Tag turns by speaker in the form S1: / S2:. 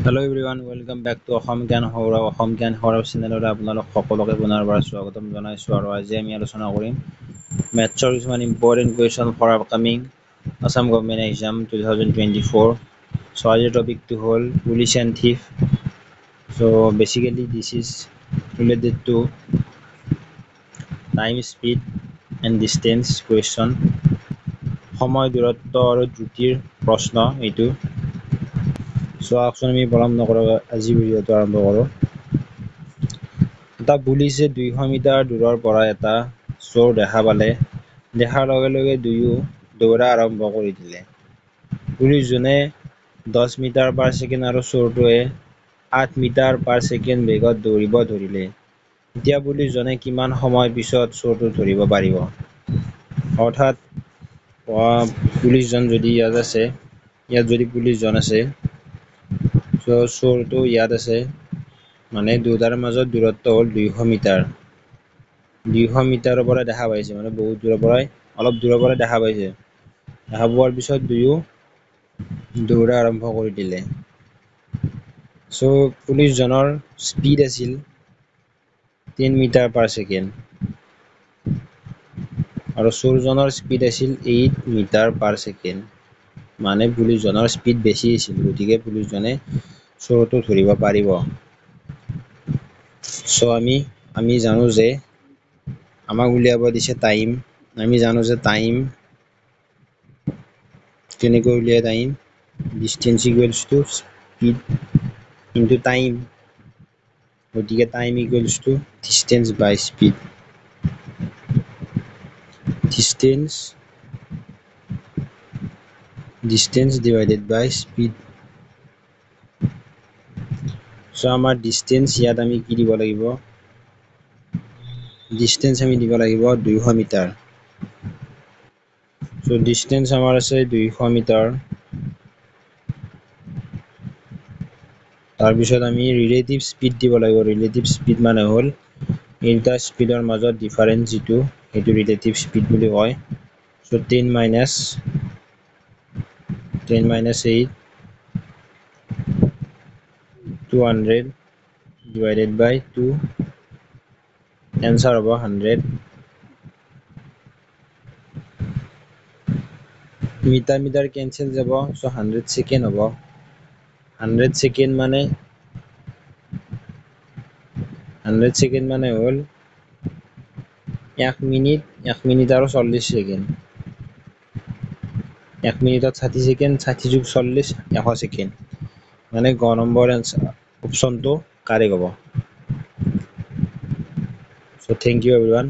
S1: Hello everyone, welcome back to Assam জ্ঞান সৌৰভ চেনেলত আপোনালোক সকলোকে পুনৰবাৰ স্বাগতম জনাইছো আৰু আজি আমি আলোচনা কৰিম মেথছৰ কিছুমান important question for upcoming Assam government exam 2024 so আজিৰ টপিকটো হ'ল police and thief so basically this is related to time speed and distance question সময় দূৰত্ব আৰু দ্ৰুতিৰ প্ৰশ্ন এইটো So action আমি পলম নকৰাকৈ আজি ভিডিঅ'টো আৰম্ভ কৰোঁ। এটা পুলিচে 200 মিটাৰ দূৰৰ পৰা এটা চোৰ দেখা পালে। দেখাৰ লগে লগে দুয়ো দৌৰা আৰম্ভ কৰি দিলে। পুলিচজনে 10 মিটাৰ পাৰ ছেকেণ্ড আৰু চোৰটোৱে 8 মিটাৰ পাৰ ছেকেণ্ড বেগত দৌৰিব ধৰিলে। এতিয়া পুলিচজনে কিমান সময় পিছত চোৰটো ধৰিব পাৰিব? অৰ্থাৎ পুলিচজন যদি ইয়াত আছে, ইয়াত যদি পুলিচজন আছে চোৰটো ইয়াত আছে মানে দুটাৰ মাজত দূৰত্ব হ'ল 200 মিটাৰ 200 মিটাৰৰ পৰা দেখা পাইছে মানে বহুত দূৰৰ পৰাই অলপ দূৰৰ পৰা দেখা পাইছে দেখা পোৱাৰ পিছত দুয়ো দৌৰা আৰম্ভ কৰি দিলে পুলিচজনৰ স্পীড আছিল 10 মিটাৰ পাৰ ছেকেণ্ড আৰু চোৰজনৰ স্পীড আছিল 8 মিটাৰ পাৰ ছেকেণ্ড মানে পুলিচজনৰ স্পীড বেছি আছিল গতিকে পুলিচজনে চোৰটো ধৰিব পাৰিব আমি জানো যে আমাক উলিয়াব দিছে টাইম আমি জানো যে টাইম কেনেকৈ উলিয়াই time distance equals to speed into time গতিকে time equals to distance by speed distance divided by speed আমাৰ ডিসটেন্স ইয়াত আমি কি দিব লাগিব ডিসটেন্স আমি দিব লাগিব 200 মিটাৰ ডিসটেন্স আমাৰ আছে 200 মিটাৰ তাৰ পিছত আমি ৰিলেটিভ স্পীড দিব লাগিব ৰিলেটিভ স্পীড মানে হ'ল ইনটা স্পীডৰ মাজত ডিফাৰেন্স যেটো এটো ৰিলেটিভ স্পীড বুলি কয় 10 minus 8 200 divided by 2 answer হ'ব 100 মিটাৰ কেনসেল যাব 100 সেকেন্ড হ'ব 100 সেকেন্ড মানে হ'ল 1 মিনিট আৰু 40 সেকেন্ড 1 মিনিটত 60 সেকেন্ড 60 যোগ 40 100 সেকেন্ড মানে গ নম্বৰ অপচনটো কাৰেক্ট হ'ব thank you everyone